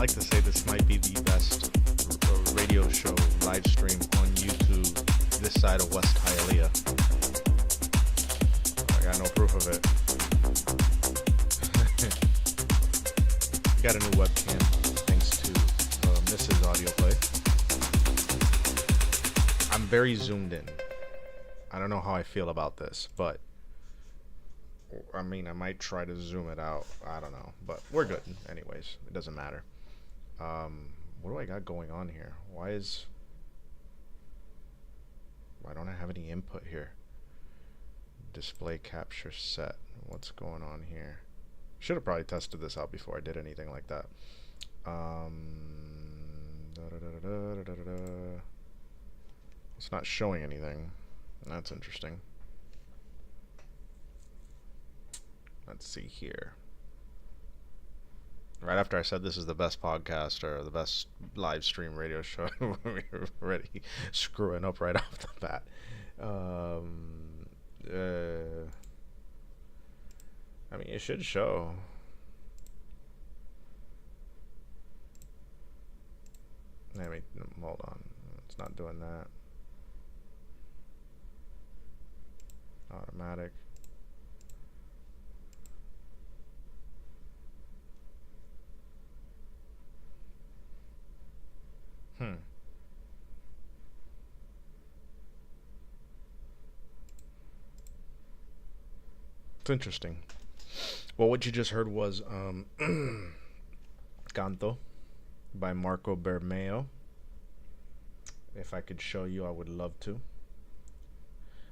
like to say this might be the best radio show live stream on YouTube this side of West Hialeah. I got no proof of it. Got a new webcam thanks to Mrs. Audioplay. I'm very zoomed in. I don't know how I feel about this, but I mean, I might try to zoom it out. I don't know, but we're good. Anyways, it doesn't matter. What do I got going on here? Why don't I have any input here? Display capture set. What's going on here? Should have probably tested this out before I did anything like that. It's not showing anything. That's interesting. Let's see here. Right after I said this is the best podcast or the best live stream radio show, we were already screwing up right off the bat. I mean, it should show. I mean, hold on. It's not doing that. Automatic. It's interesting. Well, what you just heard was Canto by Marco Bermeo. If I could show you, I would love to.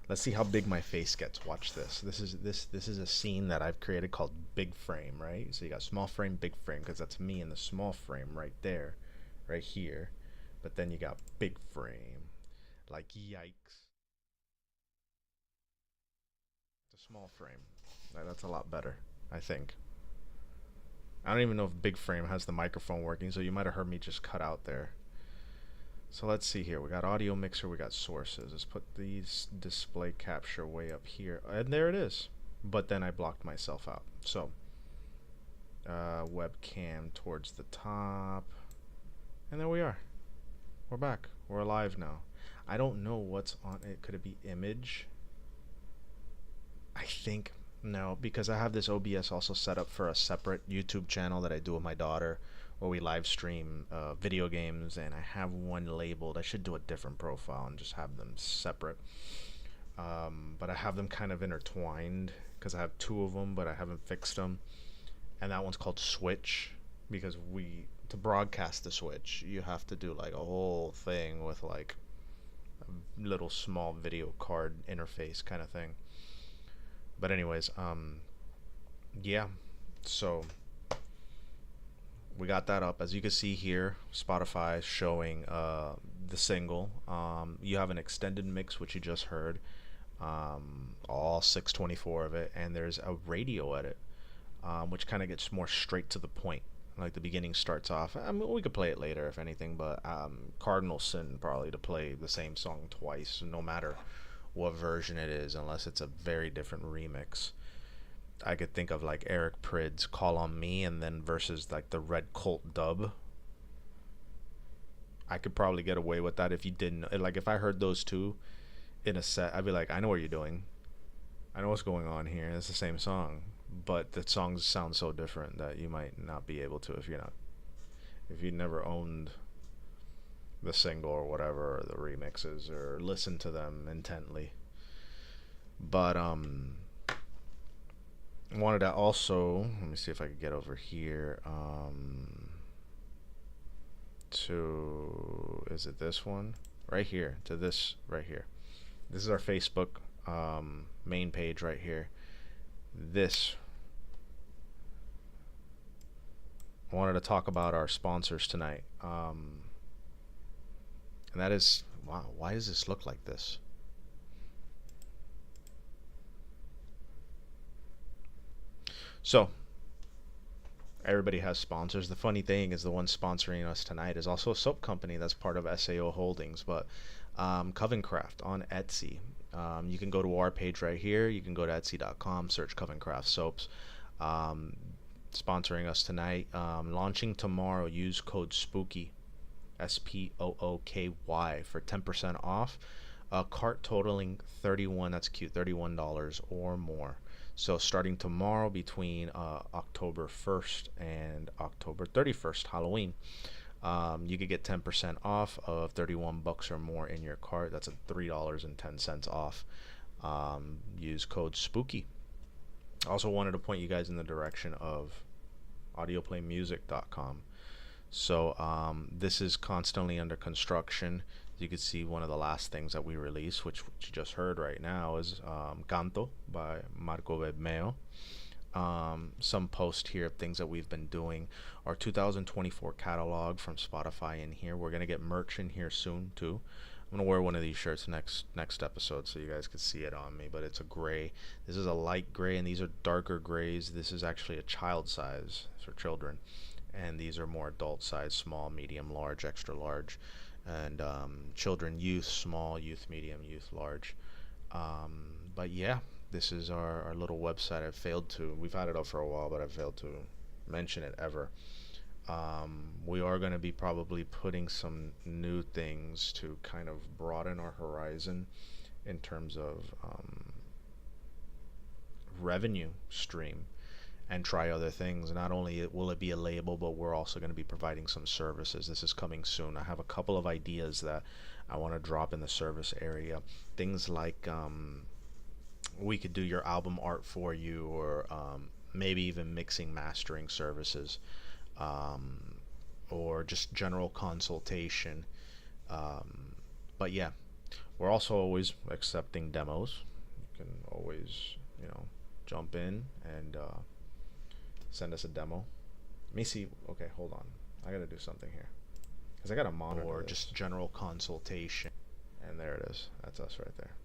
Let's see how big my face gets. Watch this. This is a scene that I've created called big frame, right? So you got small frame, big frame, because that's me in the small frame right there, right here. But then you got big frame, like yikes. It's a small frame. That's a lot better, I think. I don't even know if big frame has the microphone working, so you might have heard me just cut out there. So let's see here. We got audio mixer, we got sources. Let's put these display capture way up here. And there it is. But then I blocked myself out. So webcam towards the top. And there we are. We're back. We're alive now. I don't know what's on it. Could it be image? I think no, because I have this OBS also set up for a separate YouTube channel that I do with my daughter where we live stream video games, and I have one labeled. I should do a different profile and just have them separate. But I have them kind of intertwined because I have two of them, but I haven't fixed them. And that one's called Switch because to broadcast the Switch, you have to do like a whole thing with like a little small video card interface kind of thing. But anyways, yeah, so we got that up. As you can see here, Spotify is showing the single. You have an extended mix, which you just heard, all 624 of it, and there's a radio edit, which kind of gets more straight to the point. Like the beginning starts off. I mean, we could play it later if anything, but cardinal sin probably to play the same song twice, no matter what version it is, unless it's a very different remix. I could think of like Eric Prid's Call on Me and then versus like the Red Colt dub. I could probably get away with that if you didn't, like if I heard those two in a set, I'd be like, I know what you're doing. I know what's going on here. It's the same song, but the songs sound so different that you might not be able to if you never owned the single or whatever, or the remixes, or listen to them intently. But wanted to also, let me see if I could get over here to, is it this one right here, to this right here. This is our Facebook main page right here. This, I wanted to talk about our sponsors tonight. And that is, wow, why does this look like this? So, everybody has sponsors. The funny thing is the one sponsoring us tonight is also a soap company that's part of SAO Holdings, but Covencraft on Etsy. You can go to our page right here. You can go to Etsy.com, search Covencraft Soaps. sponsoring us tonight. Launching tomorrow. Use code SPOOKY, SPOOKY, for 10% off. A cart totaling 31. That's cute. $31 or more. So starting tomorrow between October 1st and October 31st, Halloween, you could get 10% off of 31 bucks or more in your cart. That's a $3.10 off. Use code SPOOKY. I also wanted to point you guys in the direction of audioplaymusic.com. So this is constantly under construction. You can see one of the last things that we released, which you just heard right now, is Canto by Marco Bermeo. Some post here of things that we've been doing. Our 2024 catalog from Spotify in here. We're gonna get merch in here soon too. I'm gonna wear one of these shirts next episode so you guys can see it on me. But it's a gray. This is a light gray, and these are darker grays. This is actually a child size for children, and these are more adult size: small, medium, large, extra large, and children, youth, small, youth, medium, youth, large. But yeah, this is our little website. We've had it up for a while, but I've failed to mention it ever. We are going to be probably putting some new things to kind of broaden our horizon in terms of revenue stream, and try other things. Not only will it be a label, but we're also going to be providing some services. This is coming soon. I have a couple of ideas that I want to drop in the service area. Things like we could do your album art for you, or maybe even mixing, mastering services, or just general consultation. But yeah, we're also always accepting demos. You can always, jump in and send us a demo. Let me see. Okay, hold on. I gotta do something here, because I gotta monitor. Or just general consultation. And there it is. That's us right there.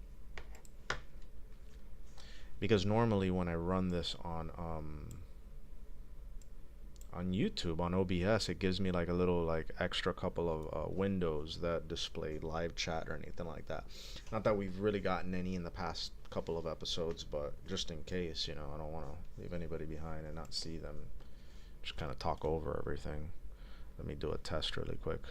Because normally when I run this on YouTube, on OBS, it gives me like a little like extra couple of windows that display live chat or anything like that. Not that we've really gotten any in the past couple of episodes, but just in case, I don't want to leave anybody behind and not see them. Just kind of talk over everything. Let me do a test really quick.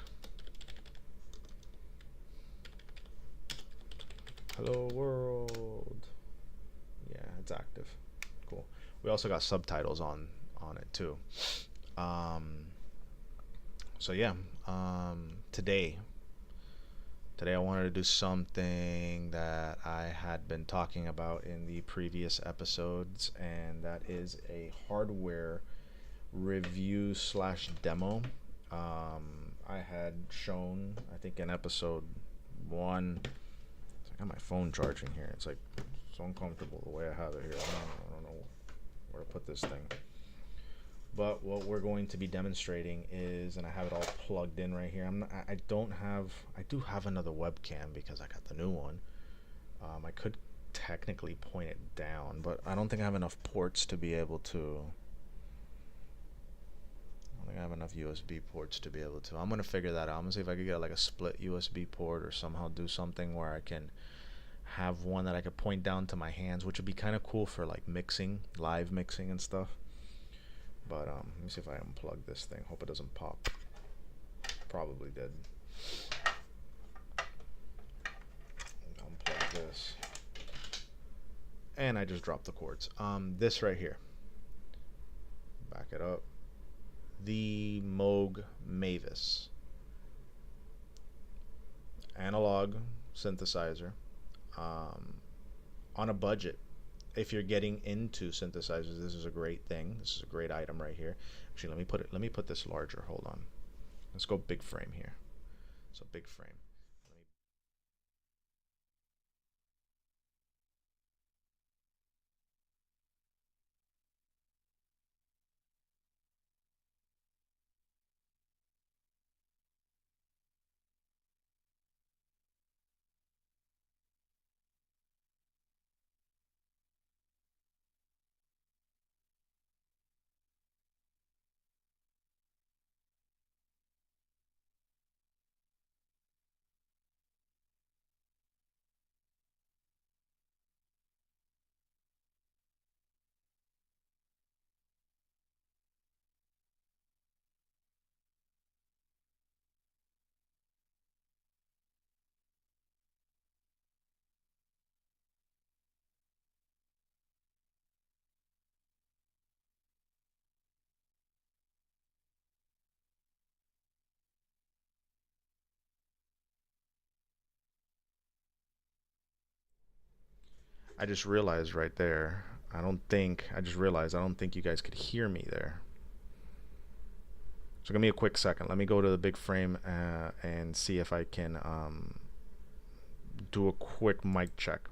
Hello world. Yeah, it's active. Cool. We also got subtitles on it too. So yeah, today I wanted to do something that I had been talking about in the previous episodes, and that is a hardware review / demo. I had shown, I think in episode 1, I got my phone charging here. It's like so uncomfortable the way I have it here. I don't know where to put this thing. But what we're going to be demonstrating is, and I have it all plugged in right here. I do have another webcam because I got the new one. I could technically point it down, but I don't think I have enough ports to be able to. I don't think I have enough USB ports to be able to. I'm gonna figure that out. I'm gonna see if I could get like a split USB port, or somehow do something where I can have one that I could point down to my hands, which would be kind of cool for like mixing, live mixing and stuff. But let me see if I unplug this thing. Hope it doesn't pop. Probably did. Unplug this. And I just dropped the cords. This right here. Back it up. The Moog Mavis. Analog synthesizer. On a budget. If you're getting into synthesizers, this is a great thing. This is a great item right here. Actually, let me put this larger. Hold on. Let's go big frame here. So big frame. I just realized right there. I just realized I don't think you guys could hear me there. So give me a quick second. Let me go to the big frame and see if I can do a quick mic check.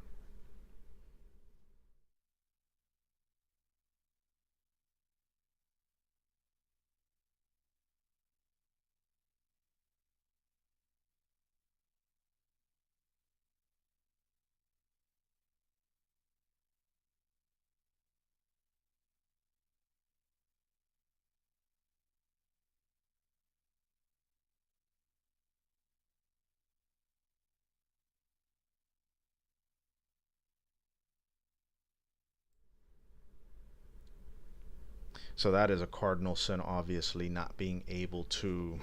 So that is a cardinal sin, obviously, not being able to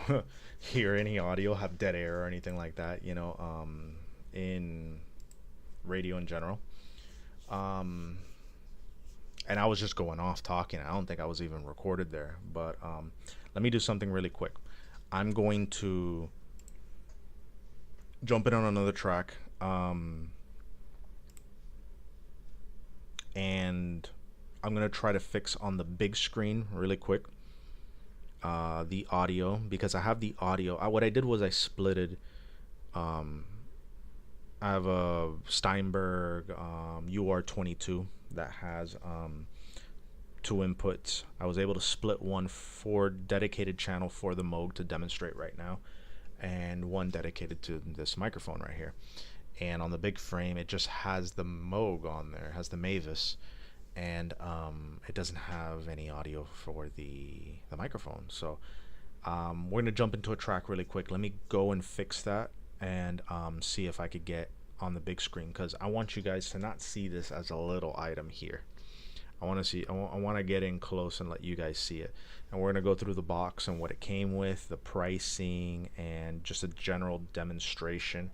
hear any audio, have dead air or anything like that, in radio in general. Um, and I was just going off talking. I don't think I was even recorded there. But let me do something really quick. I'm going to jump in on another track. And I'm going to try to fix on the big screen really quick the audio, because I have the audio. What I did was I splitted. Um, I have a Steinberg UR22 that has two inputs. I was able to split one for dedicated channel for the Moog to demonstrate right now, and one dedicated to this microphone right here. And on the big frame, it just has the Moog on there. It has the Mavis, and it doesn't have any audio for the microphone. So we're gonna jump into a track really quick. Let me go and fix that and see if I could get on the big screen, because I want you guys to not see this as a little item here. I want to see. I want to get in close and let you guys see it. And we're gonna go through the box and what it came with, the pricing, and just a general demonstration.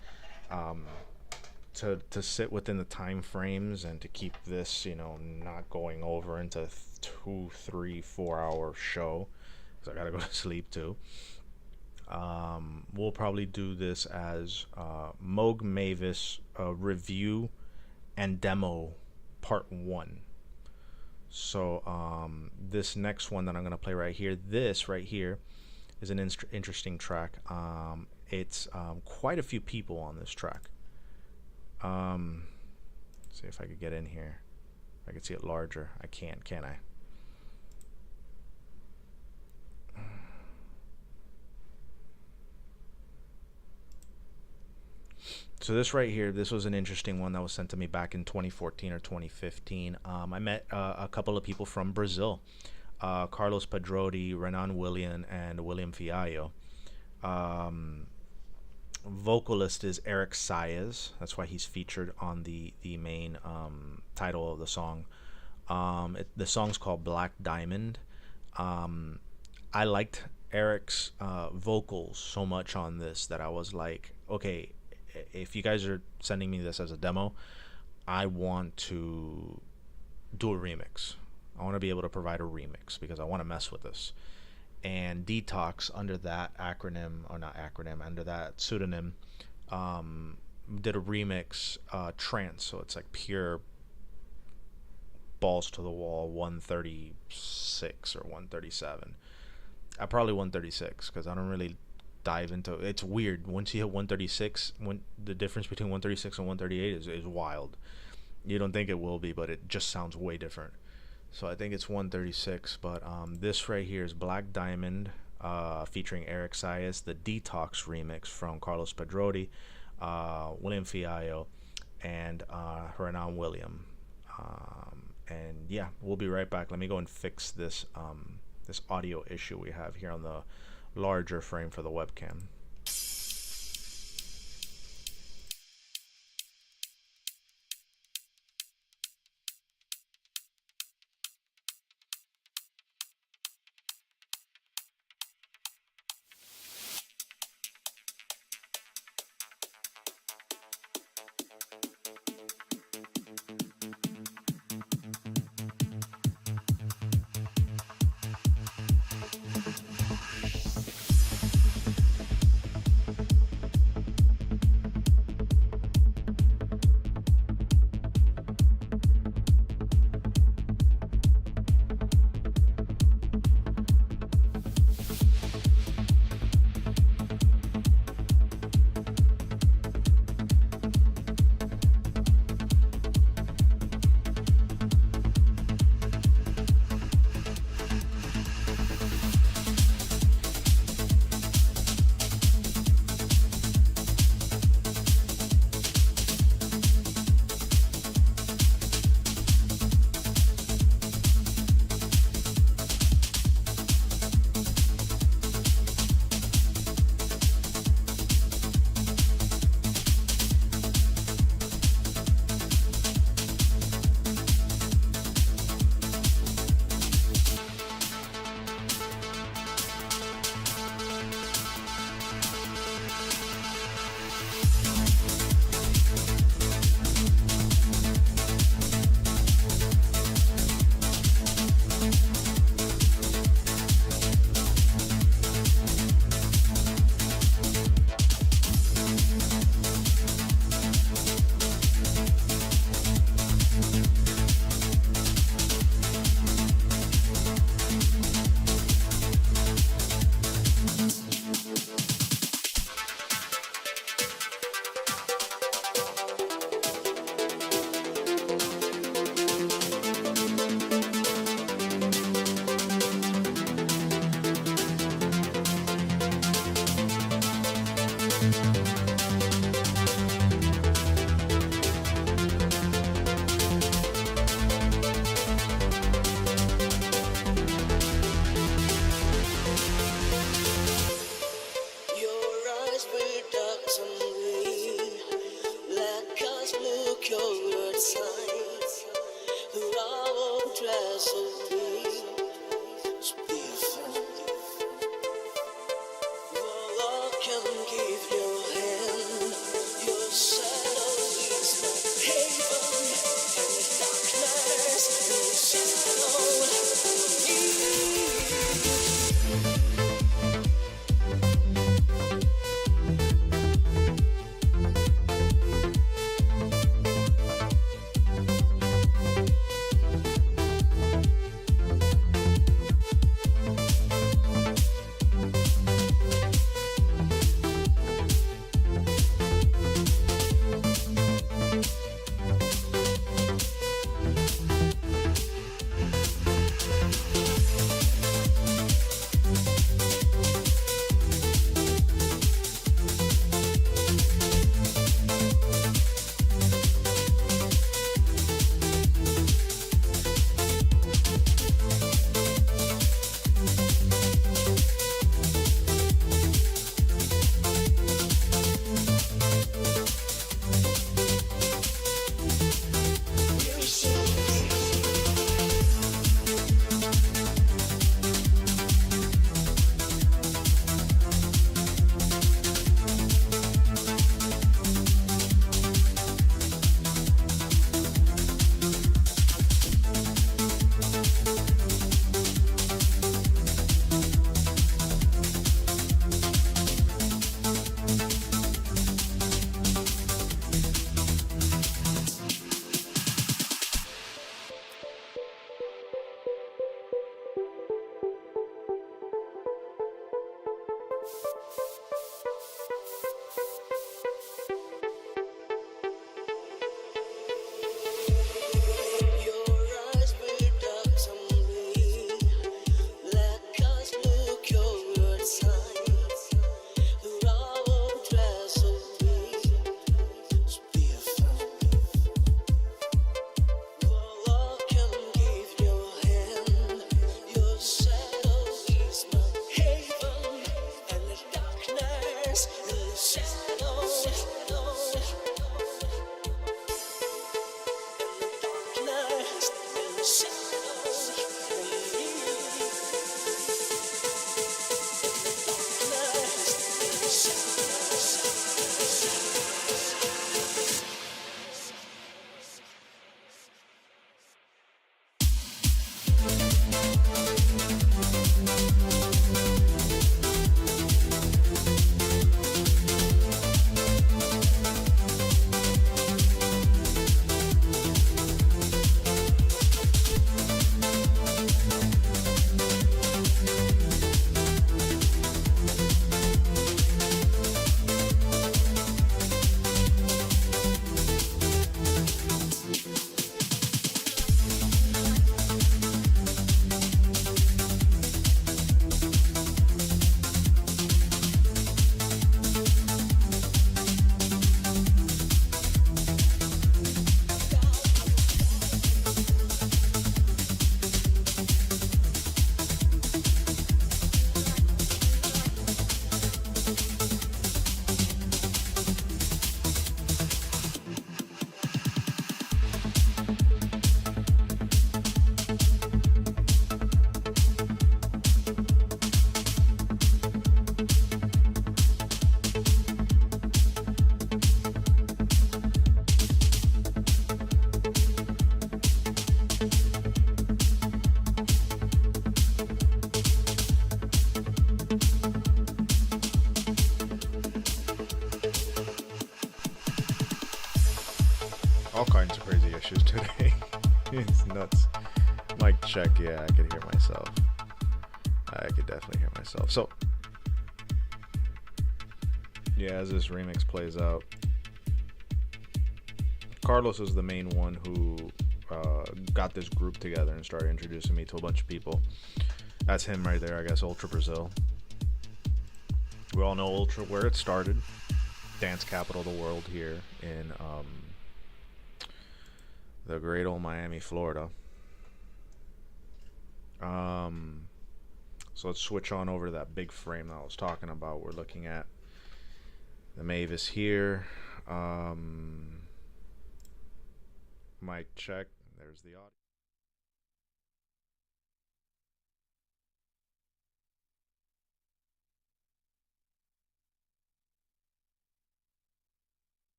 To sit within the time frames and to keep this, not going over into 2, 3, 4 hour show, because I gotta go to sleep too. We'll probably do this as Moog Mavis review and demo part 1. So this next one that I'm gonna play right here, this right here, is an interesting track. It's quite a few people on this track. See if I could get in here. I can see it larger. I can't I? So this right here, this was an interesting one that was sent to me back in 2014 or 2015. I met a couple of people from Brazil, Carlos Pedrodi, Renan William, and William Fiallo. Vocalist is Eric Saez. That's why he's featured on the main title of the song. The song's called Black Diamond. I liked Eric's vocals so much on this that I was like, okay, if you guys are sending me this as a demo, I want to do a remix. I want to be able to provide a remix because I want to mess with this. And Detox, under that acronym, or not acronym, under that pseudonym, did a remix, trance. So it's like pure balls to the wall, 136 or 137. Probably 136, because I don't really dive into it. It's weird. Once you hit 136, when the difference between 136 and 138 is wild. You don't think it will be, but it just sounds way different. So I think it's 136, but this right here is Black Diamond, featuring Eric Saez, the Detox remix from Carlos Pedrodi, William Fiallo, and Renan William. And yeah, we'll be right back. Let me go and fix this this audio issue we have here on the larger frame for the webcam. All kinds of crazy issues today. It's nuts. Mic check. Yeah, I could hear myself. I could definitely hear myself. So, yeah, as this remix plays out, Carlos is the main one who got this group together and started introducing me to a bunch of people. That's him right there, I guess, Ultra Brazil. We all know Ultra, where it started. Dance capital of the world here in the great old Miami, Florida. So let's switch on over to that big frame that I was talking about. We're looking at the Mavis here. Mic check. There's the audio.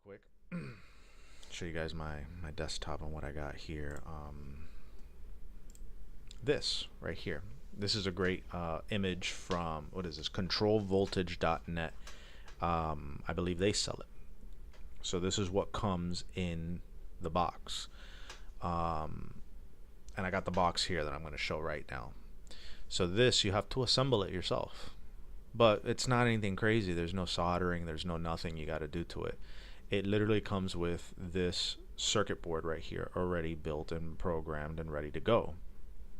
Quick. Show you guys my desktop and what I got here. This right here. This is a great image from, what is this, controlvoltage.net. I believe they sell it. So this is what comes in the box. And I got the box here that I'm going to show right now. So this, you have to assemble it yourself. But it's not anything crazy. There's no soldering. There's no nothing you got to do to it. It literally comes with this circuit board right here already built and programmed and ready to go.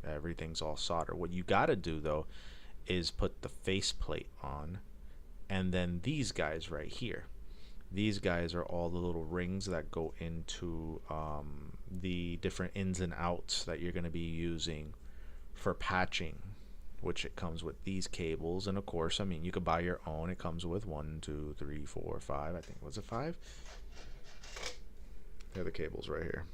Everything's all soldered. What you got to do, though, is put the faceplate on, and then these guys right here. These guys are all the little rings that go into the different ins and outs that you're going to be using for patching, which it comes with these cables. And of course, I mean, you could buy your own. It comes with 1, 2, 3, 4, 5. I think, was it 5? They're the cables right here.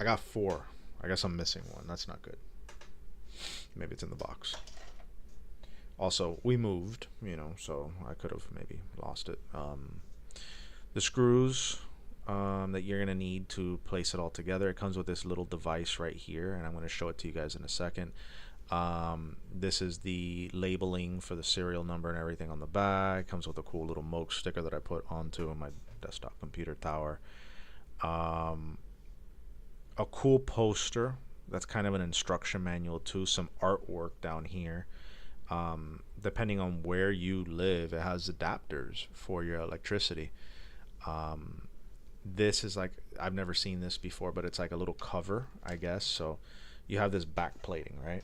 I got 4. I guess I'm missing one. That's not good. Maybe it's in the box. Also, we moved, you know, so I could have maybe lost it. The screws that you're going to need to place it all together. It comes with this little device right here, and I'm going to show it to you guys in a second. This is the labeling for the serial number and everything on the back. It comes with a cool little Moog sticker that I put onto my desktop computer tower. A cool poster that's kind of an instruction manual too. Some artwork down here. Depending on where you live, it has adapters for your electricity. This is like, I've never seen this before, but it's like a little cover, I guess. So you have this back plating, right?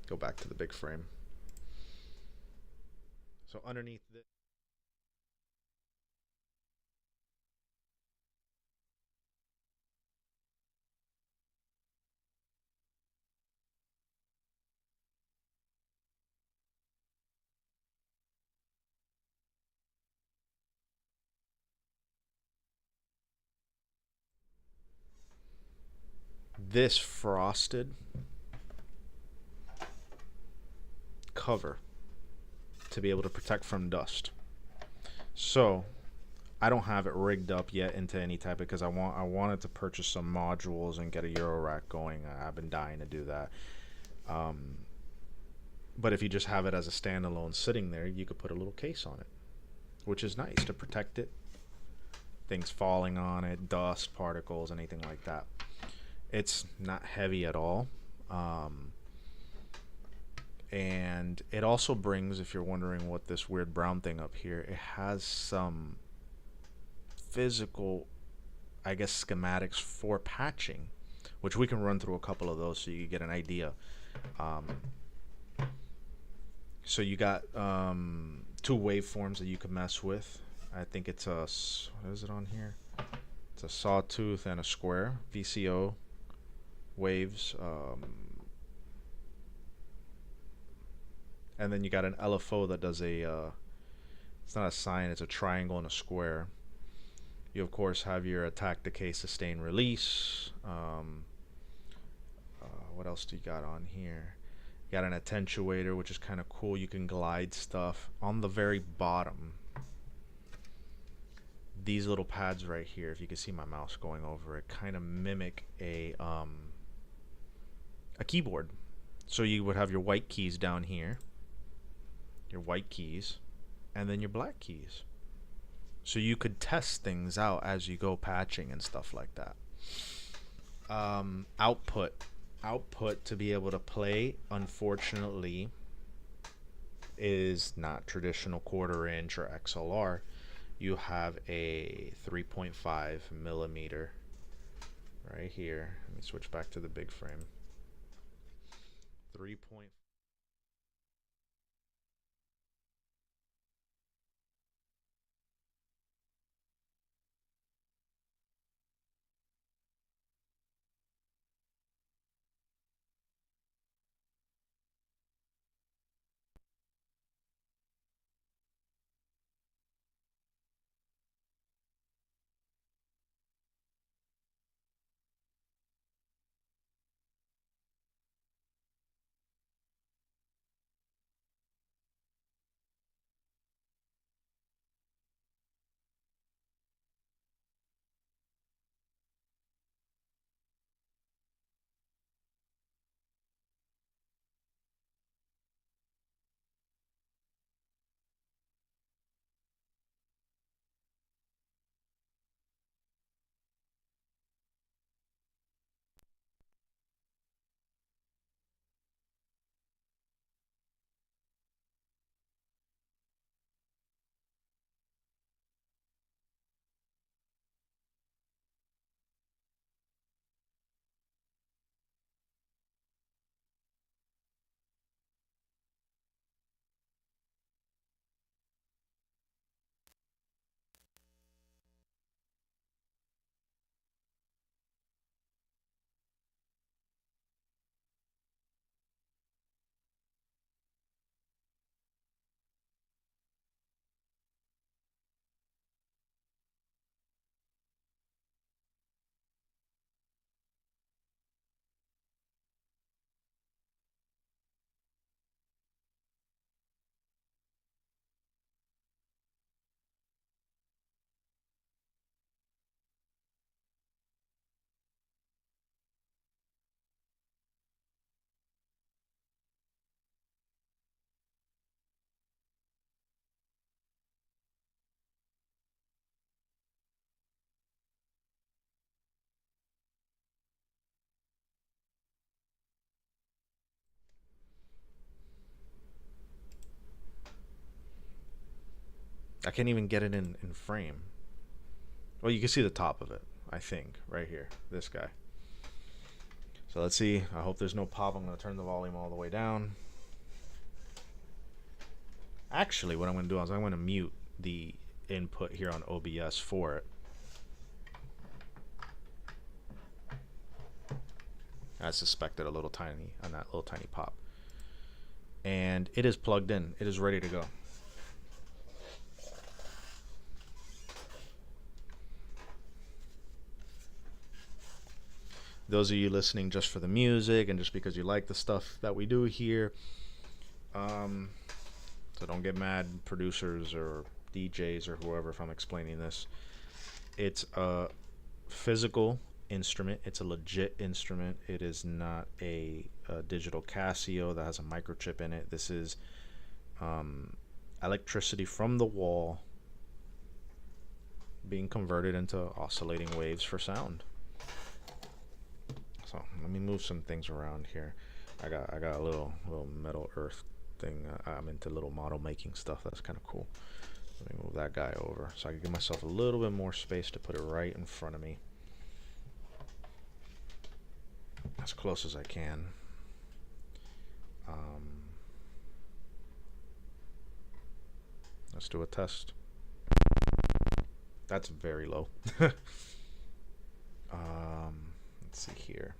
Go back to the big frame. So underneath this, this frosted cover to be able to protect from dust. So I don't have it rigged up yet into any type, because I wanted to purchase some modules and get a Euro rack going. I've been dying to do that. But if you just have it as a standalone sitting there, you could put a little case on it, which is nice to protect it. Things falling on it, dust, particles, anything like that. It's not heavy at all. And it also brings, if you're wondering what this weird brown thing up here, it has some physical, I guess, schematics for patching, which we can run through a couple of those so you get an idea. So you got 2 waveforms that you can mess with. I think it's a, what is it on here? It's a sawtooth and a square VCO waves. And then you got an LFO that does a, it's not a sine, it's a triangle and a square. You of course have your attack, decay, sustain, release. What else do you got on here? You got an attenuator, which is kind of cool. You can glide stuff. On the very bottom, these little pads right here, if you can see my mouse going over it, kind of mimic a keyboard. So you would have your white keys down here, your white keys, and then your black keys. So you could test things out as you go patching and stuff like that. Output to be able to play, unfortunately, is not traditional 1/4 inch or XLR. You have a 3.5 millimeter right here. Let me switch back to the big frame. 3. I can't even get it in frame. Well, you can see the top of it, I think, right here. This guy. So let's see. I hope there's no pop. I'm going to turn the volume all the way down. Actually, what I'm going to do is I'm going to mute the input here on OBS for it. I suspected a little tiny on that little tiny pop. And it is plugged in. It is ready to go. those of you listening just for the music and just because you like the stuff that we do here, so don't get mad, producers or DJs or whoever, if I'm explaining this. It's a physical instrument. It's a legit instrument. It is not a digital Casio that has a microchip in it. This is electricity from the wall being converted into oscillating waves for sound. So let me move some things around here. I got a little metal earth thing. I'm into little model making stuff. That's kind of cool. Let me move that guy over so I can give myself a little bit more space to put it right in front of me, as close as I can. Let's do a test. That's very low. Let's see here.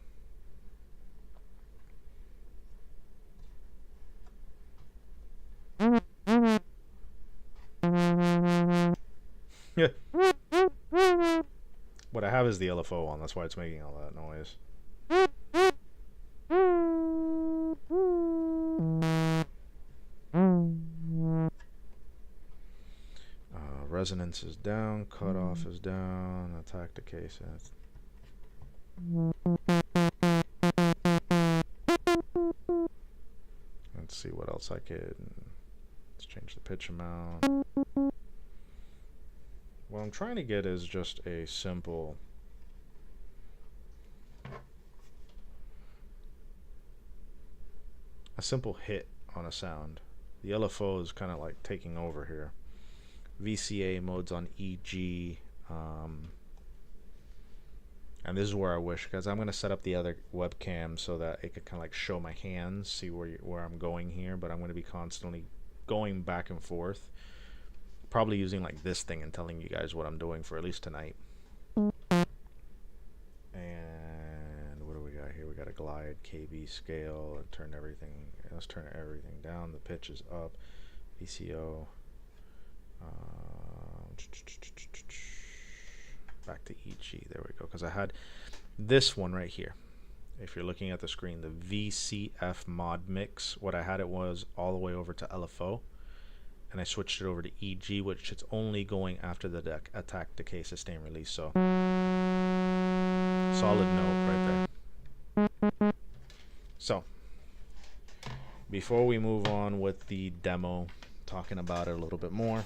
What I have is the LFO on, that's why it's making all that noise. Resonance is down, cutoff is down, attack the case. Let's see what else I could. Let's change the pitch amount. What I'm trying to get is just a simple hit on a sound. The LFO is kind of like taking over here. VCA modes on EG, and this is where I wish, because I'm going to set up the other webcam so that it could kind of like show my hands, see where I'm going here, but I'm going to be constantly going back and forth, probably using like this thing and telling you guys what I'm doing for at least tonight. And what do we got here? We got a glide KB scale. Let's turn everything down. The pitch is up. VCO. Back to EG. There we go. Because I had this one right here. If you're looking at the screen, the VCF mod mix. What I had it was all the way over to LFO, and I switched it over to EG, which it's only going after the attack, decay, sustain, release. So solid note right there. So before we move on with the demo, talking about it a little bit more,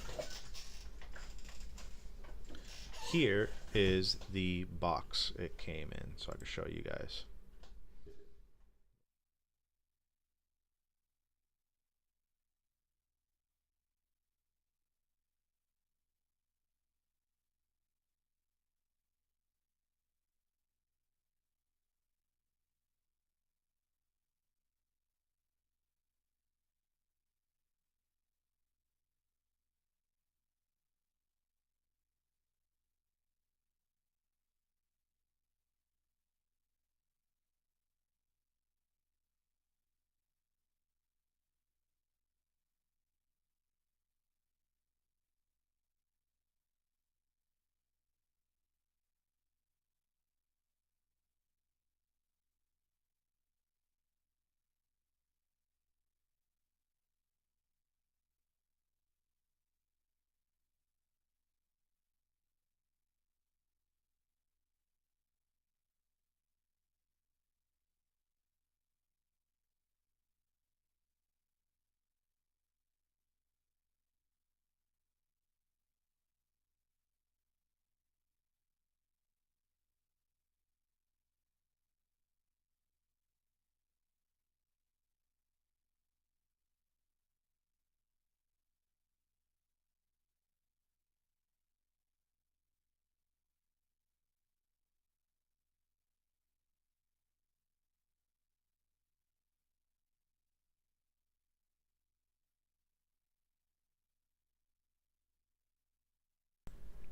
here is the box it came in, so I can show you guys.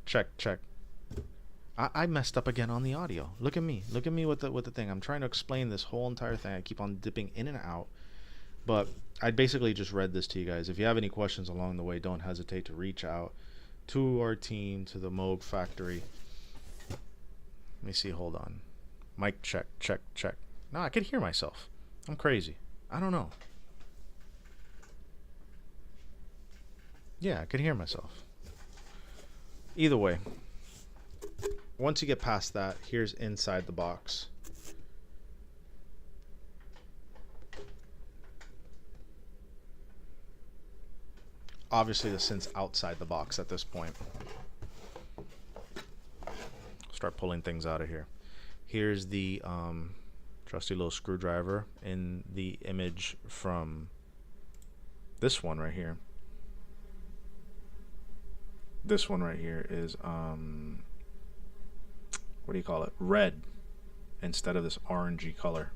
Check. I messed up again on the audio. Look at me with the thing. I'm trying to explain this whole entire thing. I keep on dipping in and out, but I basically just read this to you guys. If you have any questions along the way, don't hesitate to reach out to our team, to the Moog factory. Let me see, hold on. Mic check, check, check. No, I could hear myself. I'm crazy. I don't know. Yeah, I could hear myself. Either way, once you get past that, here's inside the box. Obviously, the synth's outside the box at this point. Start pulling things out of here. Here's the trusty little screwdriver in the image from this one right here. This one right here is what do you call it? Red instead of this orangey color.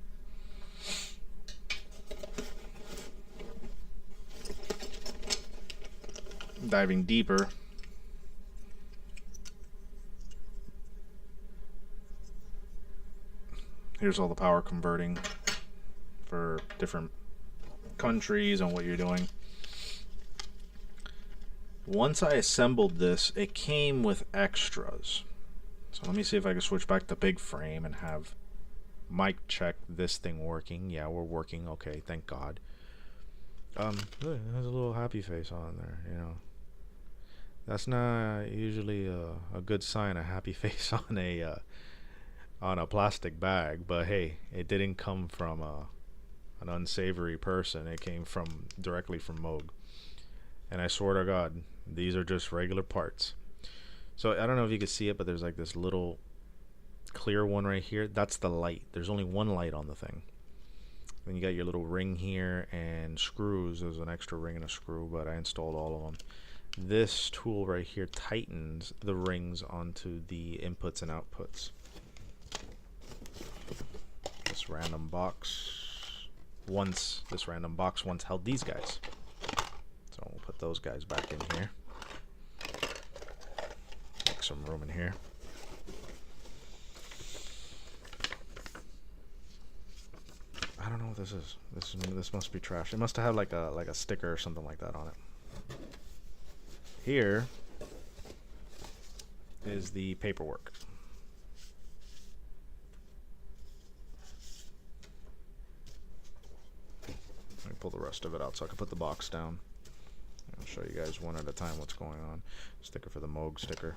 Diving deeper, here's all the power converting for different countries and what you're doing. Once I assembled this, it came with extras. So let me see if I can switch back to big frame and have mic check this thing working. Yeah, we're working. Okay, thank God. Look, there's a little happy face on there, you know. That's not usually a good sign, a happy face on a plastic bag, but hey, it didn't come from an unsavory person. It came from directly from Moog. And I swear to God, these are just regular parts. So I don't know if you can see it, but there's like this little clear one right here. That's the light. There's only one light on the thing. Then you got your little ring here and screws. There's an extra ring and a screw, but I installed all of them. This tool right here tightens the rings onto the inputs and outputs. This random box once held these guys. So we'll put those guys back in here. Make some room in here. I don't know what this is. This must be trash. It must have like a sticker or something like that on it. Here is the paperwork. Let me pull the rest of it out so I can put the box down. I'll show you guys one at a time what's going on. Sticker for the Moog sticker.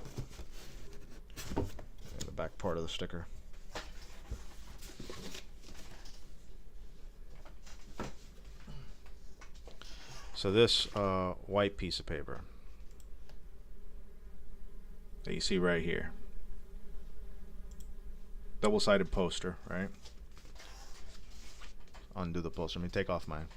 And the back part of the sticker. So this white piece of paper that you see right here, double-sided poster, right? Undo the poster. Let me take off mine.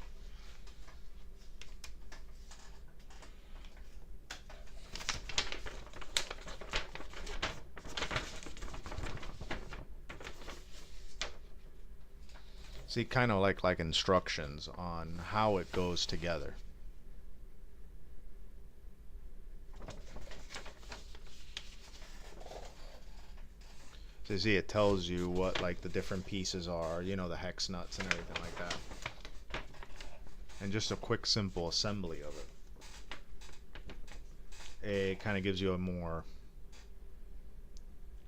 See, kind of like instructions on how it goes together. So you see, it tells you what like the different pieces are, you know, the hex nuts and everything like that. And just a quick, simple assembly of it. It kind of gives you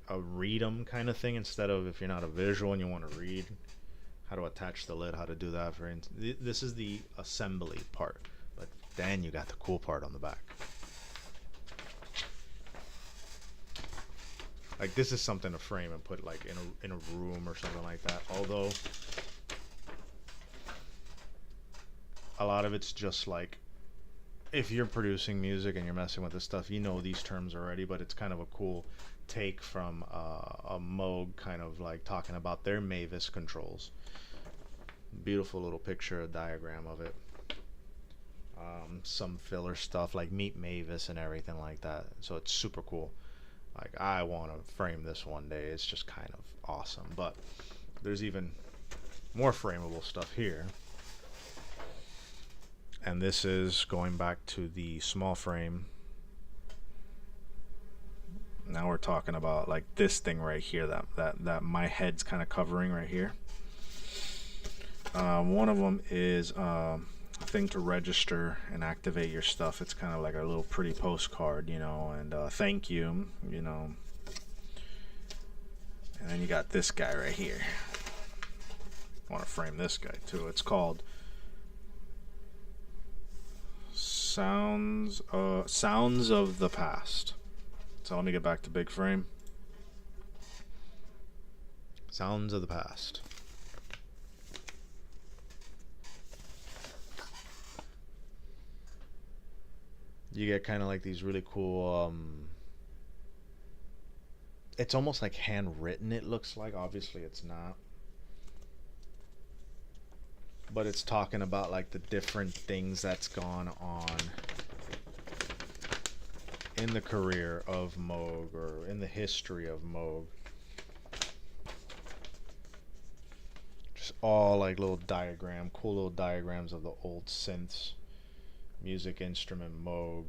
a read 'em kind of thing, instead of, if you're not a visual and you want to read how to attach the lid, how to do that. For this is the assembly part, but then you got the cool part on the back. Like, this is something to frame and put like in a room or something like that. Although a lot of it's just like, if you're producing music and you're messing with this stuff, you know these terms already, but it's kind of a cool take from a Moog, kind of like talking about their Mavis controls. Beautiful little picture, a diagram of it. Some filler stuff like Meet Mavis and everything like that. So it's super cool. Like, I want to frame this one day. It's just kind of awesome. But there's even more frameable stuff here. And this is going back to the small frame. Now we're talking about like this thing right here that my head's kind of covering right here. One of them is a thing to register and activate your stuff. It's kind of like a little pretty postcard, you know, and thank you, you know. And then you got this guy right here. I want to frame this guy too. It's called Sounds of the Past. So let me get back to big frame. Sounds of the Past. You get kind of like these really cool it's almost like handwritten, it looks like. Obviously it's not, but it's talking about like the different things that's gone on in the career of Moog, or in the history of Moog. Just all like little cool little diagrams of the old synths, music instrument Moog.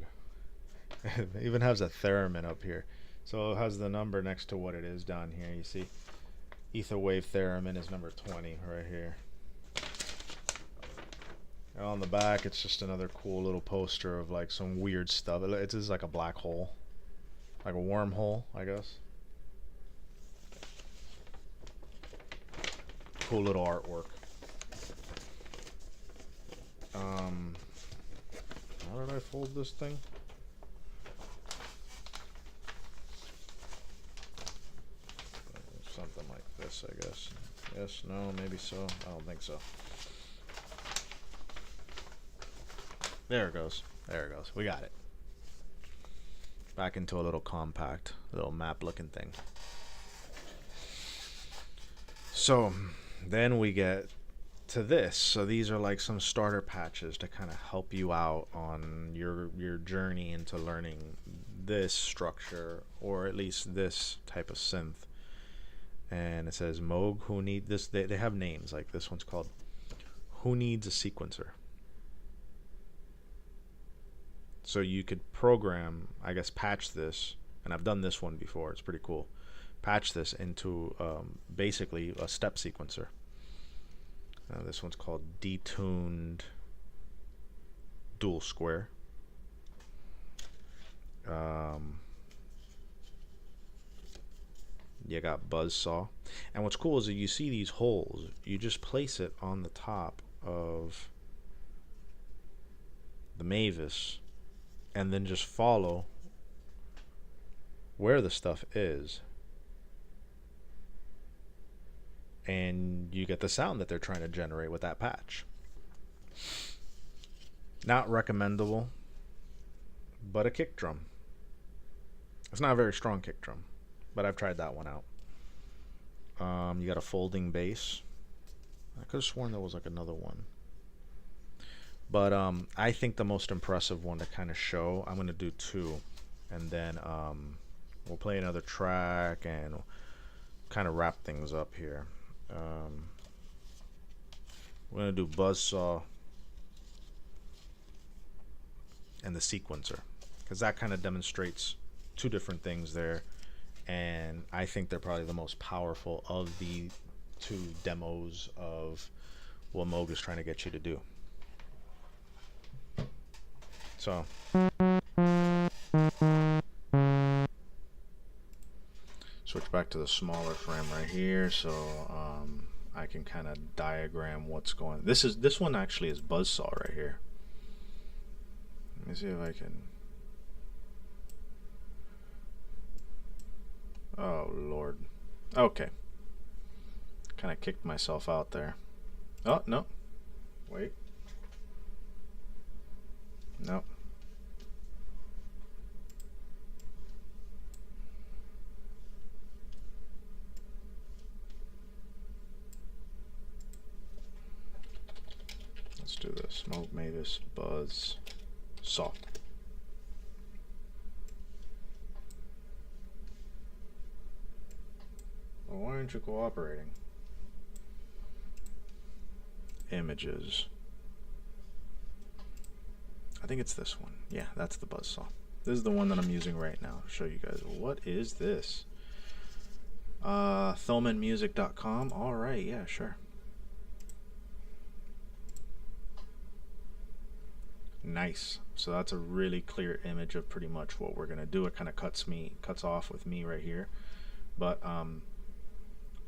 It even has a theremin up here. So it has the number next to what it is down here. You see ether wave theremin is number 20 right here. And on the back it's just another cool little poster of like some weird stuff. It's just like a black hole, like a wormhole, I guess. Cool little artwork. How did I fold this thing? Something like this, I guess. Yes, no, maybe so. I don't think so. There it goes. There it goes. We got it. Back into a little compact, little map looking thing. So then we get to this. So these are like some starter patches to kind of help you out on your journey into learning this structure, or at least this type of synth. And it says Moog, who need this. They have names, like this one's called Who Needs a Sequencer. So you could program, I guess, patch this, and I've done this one before, it's pretty cool. Patch this into basically a step sequencer. This one's called Detuned Dual Square. You got Buzzsaw. And what's cool is that you see these holes, you just place it on the top of the Mavis and then just follow where the stuff is, and you get the sound that they're trying to generate with that patch. Not recommendable, but a kick drum. It's not a very strong kick drum, but I've tried that one out. You got a folding bass. I could have sworn there was like another one, but I think the most impressive one to kind of show, I'm going to do two, and then we'll play another track and kind of wrap things up here. We're going to do Buzzsaw and the sequencer, because that kind of demonstrates two different things there, and I think they're probably the most powerful of the two demos of what Moog is trying to get you to do. So switch back to the smaller frame right here, so I can kind of diagram what's going. This one actually is Buzzsaw right here. Let me see if I can. Oh Lord. Okay. Kind of kicked myself out there. Oh no. Wait. No. Let's do this. Moog Mavis Buzz Saw. Well, why aren't you cooperating? Images. I think it's this one. Yeah, that's the Buzzsaw. This is the one that I'm using right now. I'll show you guys. What is this? Thomanmusic.com. Alright, yeah, sure. Nice. So that's a really clear image of pretty much what we're gonna do. It kind of cuts off with me right here. But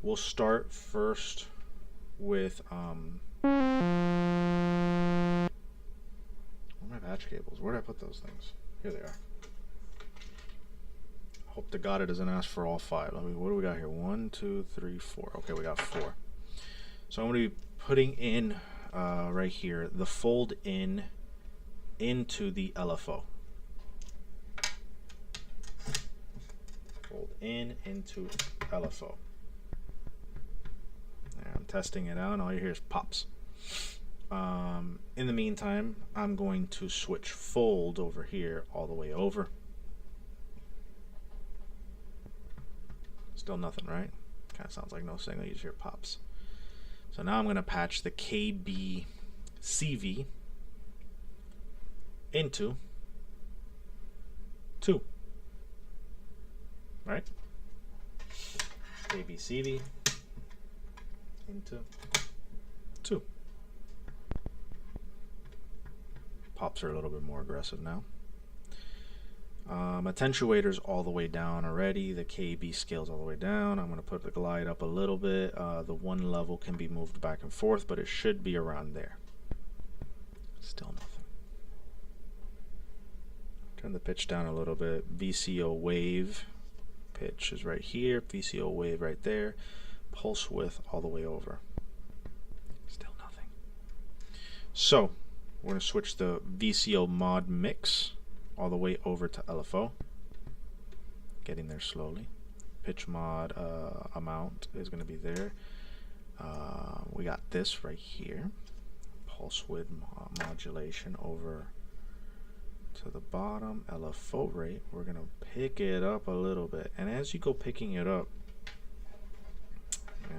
We'll start first with where are my patch cables? Where did I put those things? Here they are. Hope to God it doesn't ask for all 5. I mean, what do we got here? 1, 2, 3, 4. Okay, we got 4. So I'm going to be putting in right here the fold in into the LFO. Fold in into LFO. There, I'm testing it out, and all you hear is pops. In the meantime, I'm going to switch fold over here all the way over. Still nothing, right? Kind of sounds like no signal. You just hear pops. So now I'm going to patch the KB CV into 2. Right? KB CV into 2. Pops are a little bit more aggressive now. Attenuators all the way down already. The KB scales all the way down. I'm going to put the glide up a little bit. The one level can be moved back and forth, but it should be around there. Still nothing. Turn the pitch down a little bit. VCO wave. Pitch is right here. VCO wave right there. Pulse width all the way over. Still nothing. So we're going to switch the VCO mod mix all the way over to LFO. Getting there slowly. Pitch mod amount is going to be there. We got this right here. Pulse width modulation over to the bottom. LFO rate. We're going to pick it up a little bit. And as you go picking it up,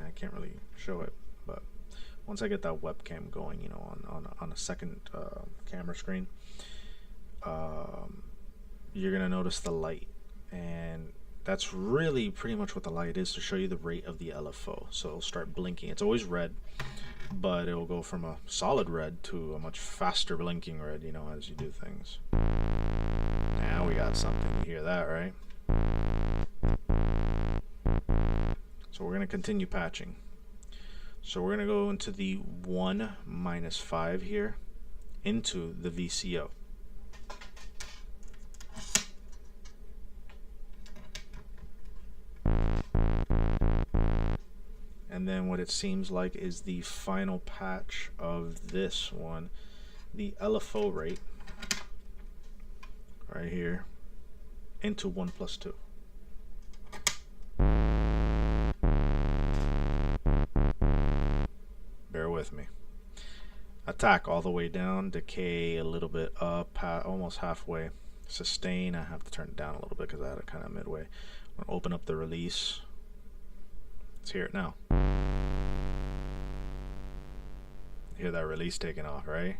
I can't really show it, but once I get that webcam going, you know, on a second camera screen, you're gonna notice the light, and that's really pretty much what the light is, to show you the rate of the LFO. So it'll start blinking. It's always red, but it'll go from a solid red to a much faster blinking red, you know, as you do things. Now we got something. You hear that, right? So we're gonna continue patching. So we're gonna go into the 1 - 5 here into the VCO. And then what it seems like is the final patch of this one, the LFO rate right here into 1 + 2. Bear with me. Attack all the way down, decay a little bit up, almost halfway. Sustain, I have to turn it down a little bit because I had it kind of midway. I'm going to open up the release. Let's hear it now. Hear that release taking off, right?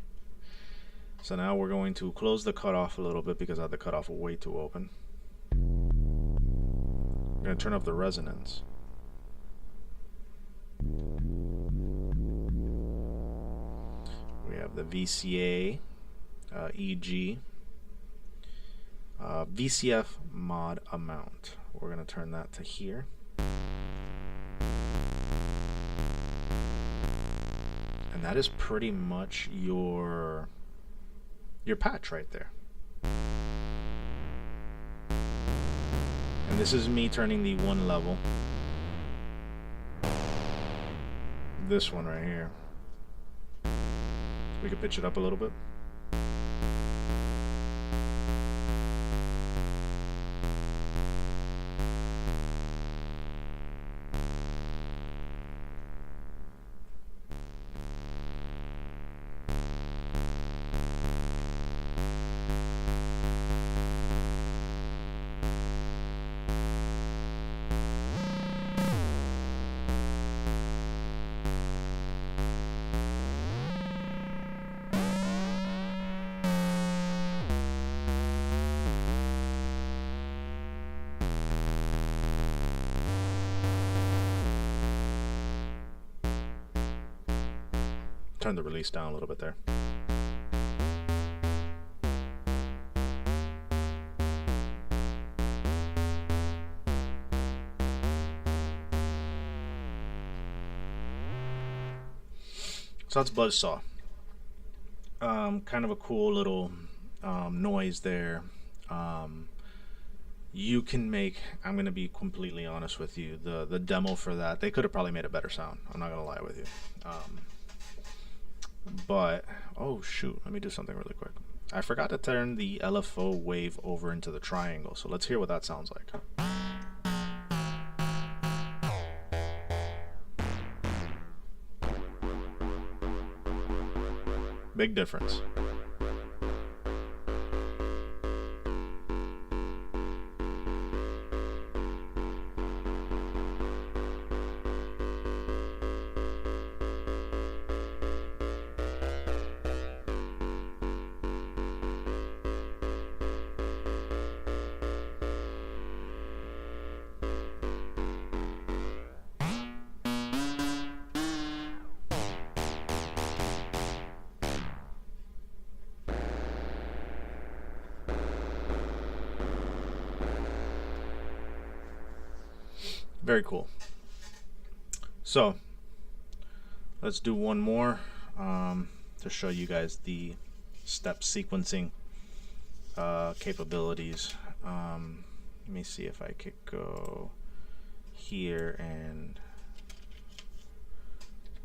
So now we're going to close the cutoff a little bit because I had the cutoff way too open. I'm going to turn up the resonance. We have the VCA, EG, VCF mod amount. We're going to turn that to here. And that is pretty much your patch right there. And this is me turning the 1 level. This one right here. We could pitch it up a little bit. Turn the release down a little bit there. So that's buzzsaw. Kind of a cool little noise there. You can make, I'm going to be completely honest with you, the demo for that, they could have probably made a better sound. I'm not going to lie with you. But, oh shoot, let me do something really quick. I forgot to turn the LFO wave over into the triangle, so let's hear what that sounds like. Big difference. Very cool. So let's do one more to show you guys the step sequencing capabilities. Let me see if I could go here and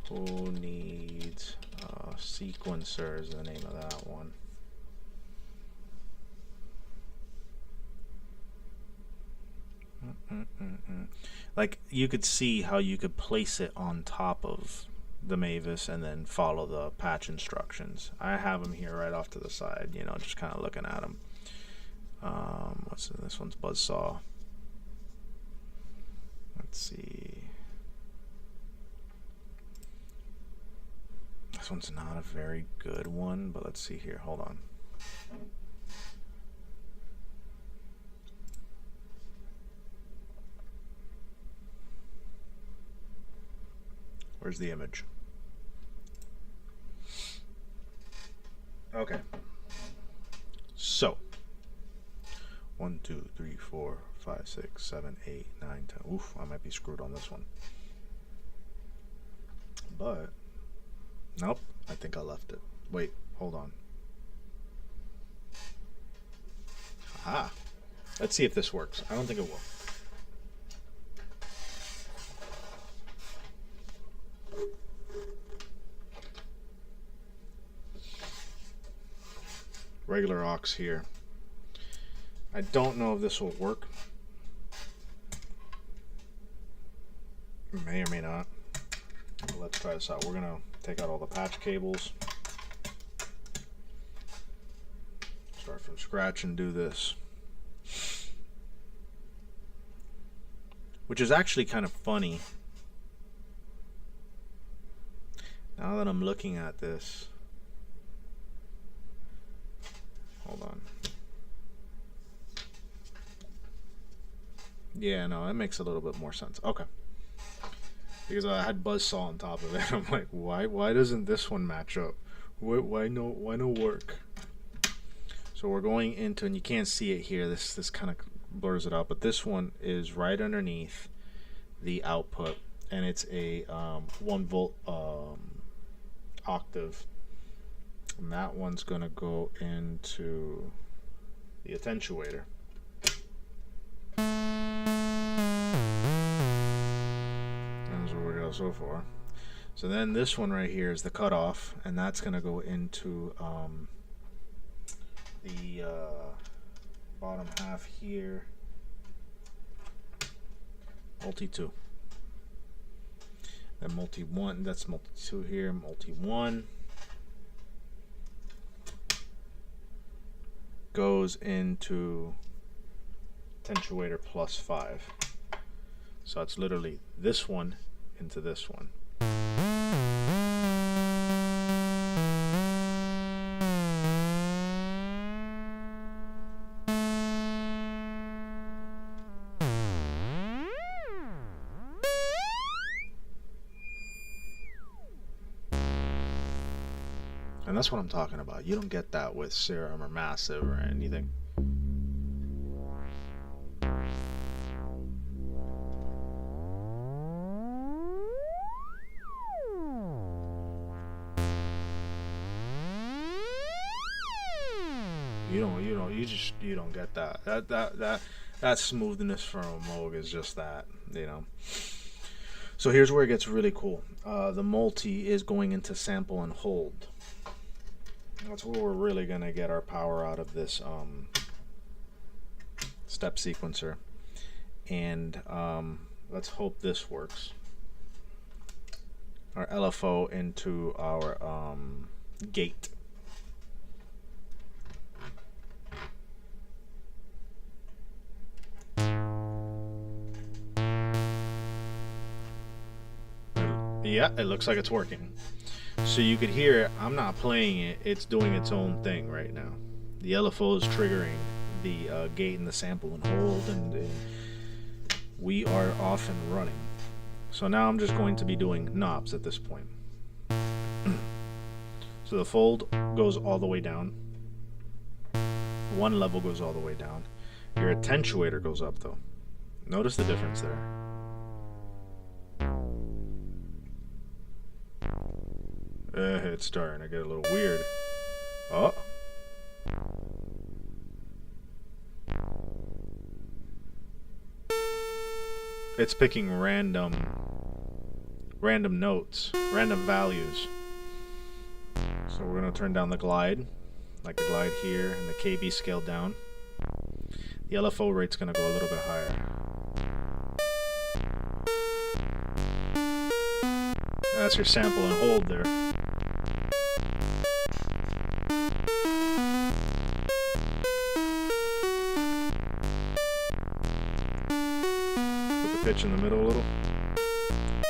who needs sequencer is the name of that one. Like you could see how you could place it on top of the Mavis and then follow the patch instructions. I have them here right off to the side, you know, just kind of looking at them. What's this one's buzzsaw. Let's see. This one's not a very good one, but let's see here. Hold on. Where's the image? Okay. So 1, 2, 3, 4, 5, 6, 7, 8, 9, 10. Oof, I might be screwed on this one. But nope, I think I left it. Wait, hold on. Aha. Let's see if this works. I don't think it will. Regular aux here. I don't know if this will work. May or may not. Let's try this out. We're gonna take out all the patch cables, start from scratch and do this, which is actually kind of funny now that I'm looking at this. Hold on. Yeah, no, that makes a little bit more sense. Okay. Because I had buzzsaw on top of it. I'm like, why doesn't this one match up? Why no work? So we're going into, and you can't see it here. This kind of blurs it out, but this one is right underneath the output, and it's a 1 volt octave. And that one's going to go into the attenuator. That's what we got so far. So then this one right here is the cutoff, and that's going to go into the bottom half here. Multi 2. Then multi 1, that's multi 2 here, multi 1. Goes into attenuator plus 5. So it's literally this one into this one. And that's what I'm talking about. You don't get that with Serum or Massive or anything. You don't get that smoothness from a Moog is just that, you know. So here's where it gets really cool. The multi is going into sample and hold. That's where we're really gonna get our power out of this step sequencer. And let's hope this works. Our LFO into our gate. Yeah, it looks like it's working. So you could hear, I'm not playing it, it's doing its own thing right now. The LFO is triggering the gate and the sample and hold, and we are off and running. So now I'm just going to be doing knobs at this point. So the fold goes all the way down. One level goes all the way down. Your attenuator goes up though. Notice the difference there. It's starting to get a little weird. Oh. It's picking random notes, random values. So we're going to turn down the glide, like the glide here, and the KB scaled down. The LFO rate's going to go a little bit higher. That's your sample and hold there. Put the pitch in the middle a little.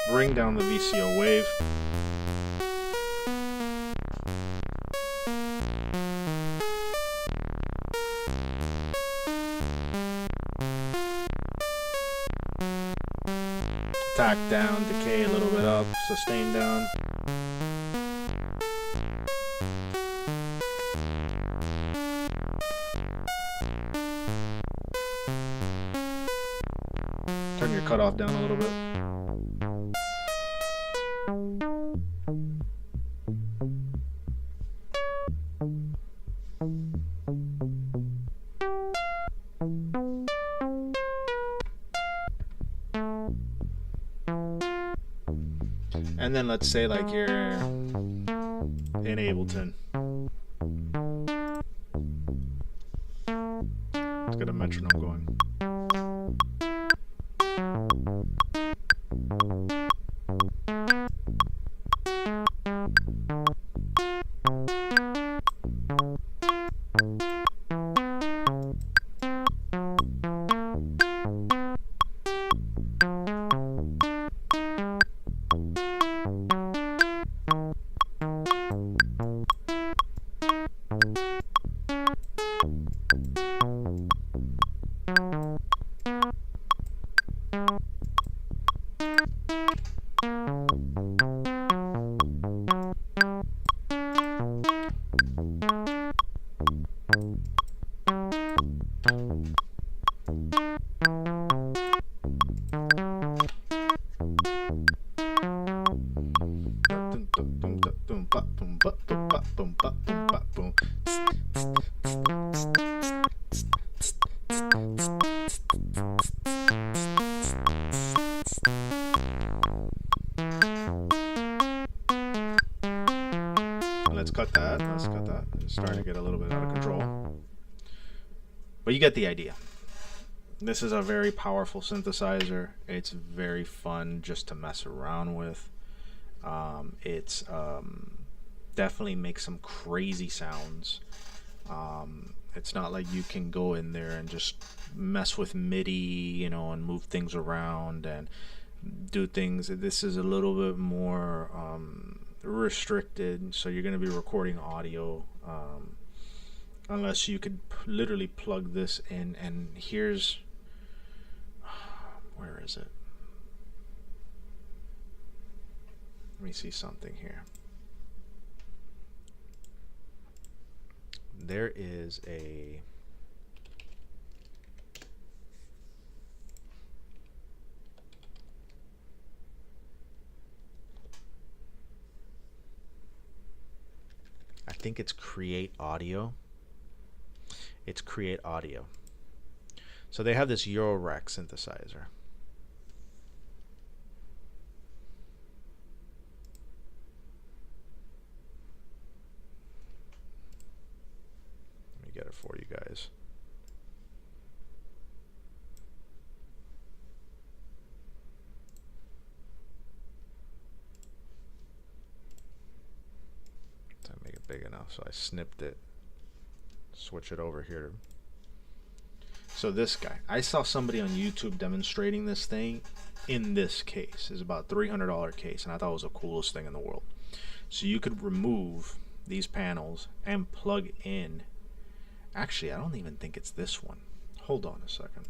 Bring down the VCO wave. Attack down, decay a little bit up, sustain down. Turn your cutoff down a little bit. And then let's say like you're in Ableton. Let's get a metronome going. Let's cut that. Let's cut that. It's starting to get a little bit out of control. But you get the idea. This is a very powerful synthesizer. It's very fun just to mess around with. It's definitely makes some crazy sounds. It's not like you can go in there and just mess with MIDI, you know, and move things around and do things. This is a little bit more restricted, so you're going to be recording audio unless you could literally plug this in. And here's, where is it? Let me see something here. There is a I think it's Create Audio. It's Create Audio. So they have this Eurorack synthesizer. Let me get it for you guys. Make it big enough, so I snipped it. Switch it over here. So this guy, I saw somebody on YouTube demonstrating this thing in this case. It's about a $300 case, and I thought it was the coolest thing in the world. So you could remove these panels and plug in. Actually, I don't even think it's this one. Hold on a second.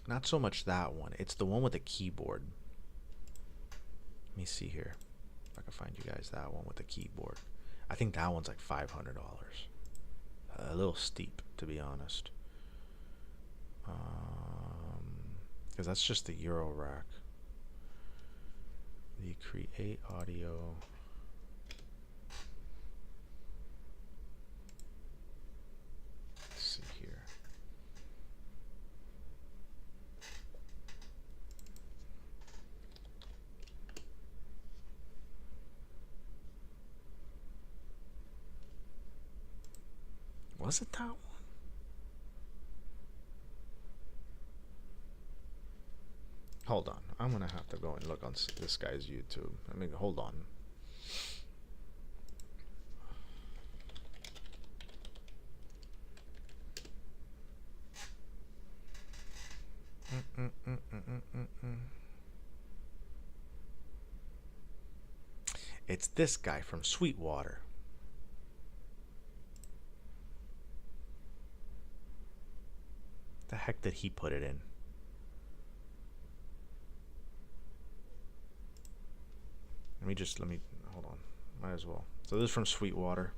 Not so much that one. It's the one with the keyboard. Let me see here if I can find you guys that one with the keyboard. I think that one's like $500. A little steep, to be honest. Because that's just the Eurorack. The Create Audio. Let's see here. Was it that one? Hold on. I'm going to have to go and look on this guy's YouTube. I mean, hold on. It's this guy from Sweetwater. The heck did he put it in? Let me hold on. Might as well. So this is from Sweetwater.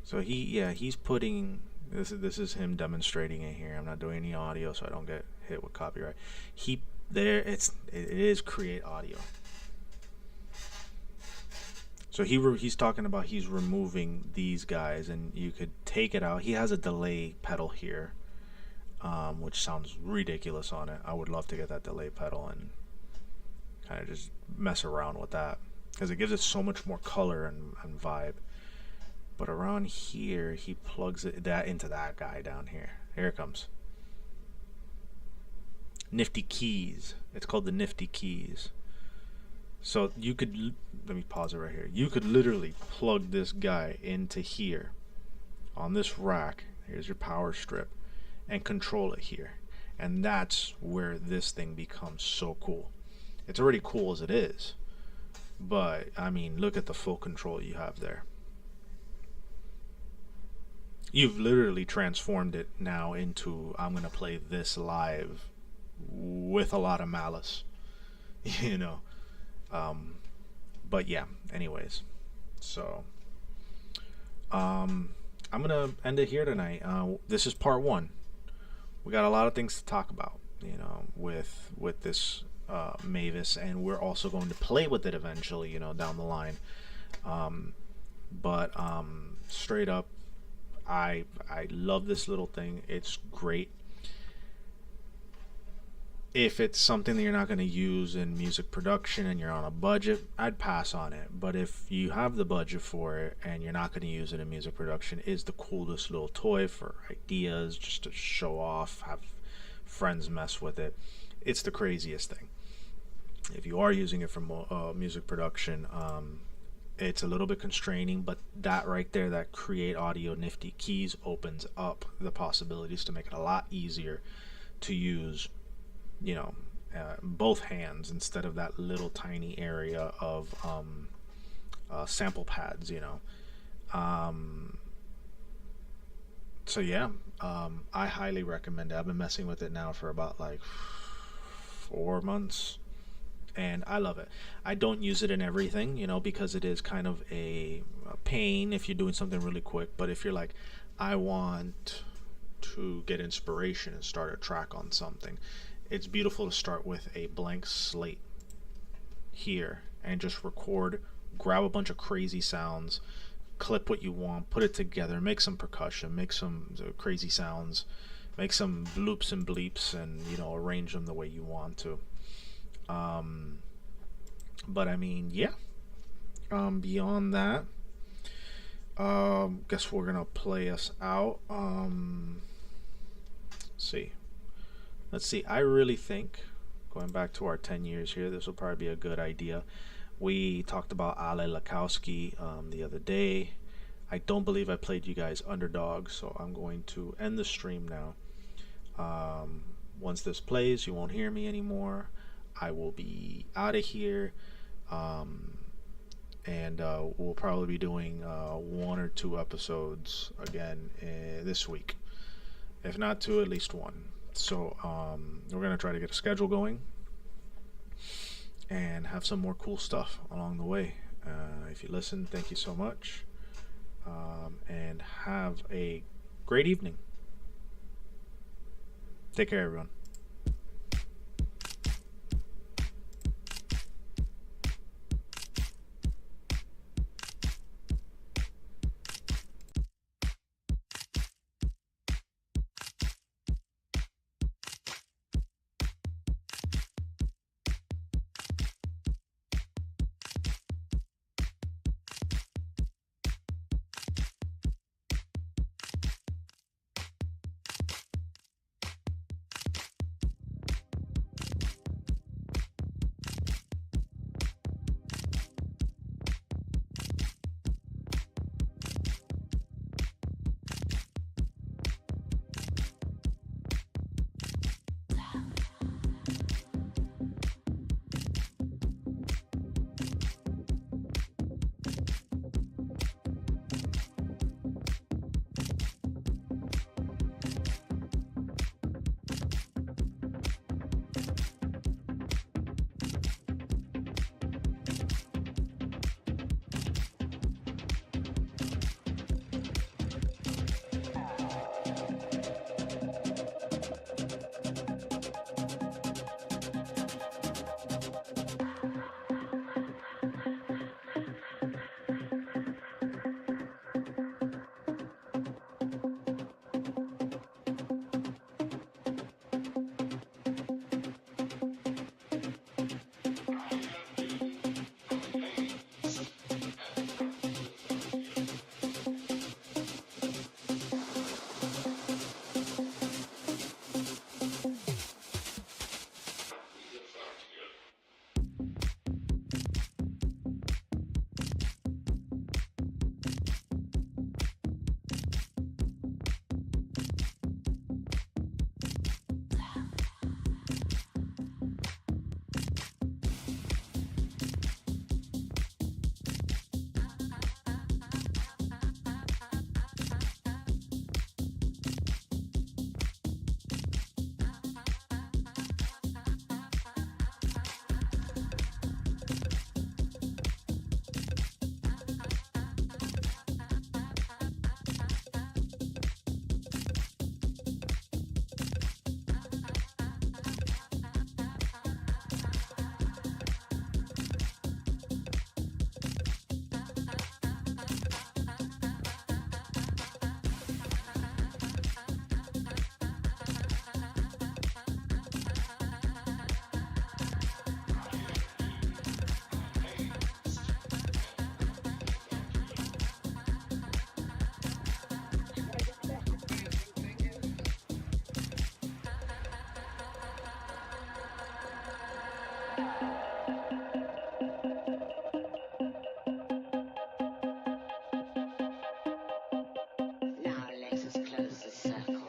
So he's putting this is him demonstrating it here. I'm not doing any audio so I don't get hit with copyright. It is Create Audio. So he's talking about he's removing these guys, and you could take it out. He has a delay pedal here, which sounds ridiculous on it. I would love to get that delay pedal and kind of just mess around with that, because it gives it so much more color and vibe. But around here, he plugs that into that guy down here. Here it comes. Nifty Keys. It's called the Nifty Keys. So you could, let me pause it right here. You could literally plug this guy into here on this rack. Here's your power strip, and control it here. And that's where this thing becomes so cool. It's already cool as it is, but I mean, look at the full control you have there. You've literally transformed it now into, I'm gonna play this live with a lot of malice, you know. But yeah, anyways, so I'm gonna end it here tonight. This is part one. We got a lot of things to talk about, you know, with this Mavis, and we're also going to play with it eventually, you know, down the line. But straight up, I love this little thing. It's great. If it's something that you're not going to use in music production and you're on a budget, I'd pass on it. But if you have the budget for it and you're not going to use it in music production, it's the coolest little toy for ideas, just to show off, have friends mess with it. It's the craziest thing. If you are using it for music production, it's a little bit constraining, but that right there, that Create Audio Nifty Keys, opens up the possibilities to make it a lot easier to use, you know, both hands instead of that little tiny area of sample pads, you know. So yeah, I highly recommend it. I've been messing with it now for about like 4 months, and I love it. I don't use it in everything, you know, because it is kind of a pain if you're doing something really quick. But if you're like, I want to get inspiration and start a track on something, it's beautiful to start with a blank slate here and just record grab a bunch of crazy sounds, clip what you want, put it together, make some percussion, make some crazy sounds, make some bloops and bleeps, and arrange them the way you want to. Um, but I mean, yeah. Beyond that, guess we're gonna play us out. See, let's see. I really think going back to our 10 years here, this will probably be a good idea. We talked about Ale Lakowski the other day. I don't believe I played you guys Underdog, so I'm going to end the stream now. Once this plays, you won't hear me anymore. I will be out of here. And we'll probably be doing 1 or 2 episodes again this week. If not 2, at least 1. So we're going to try to get a schedule going and have some more cool stuff along the way. If you listen, thank you so much. And have a great evening. Take care, everyone. Now let us close the circle.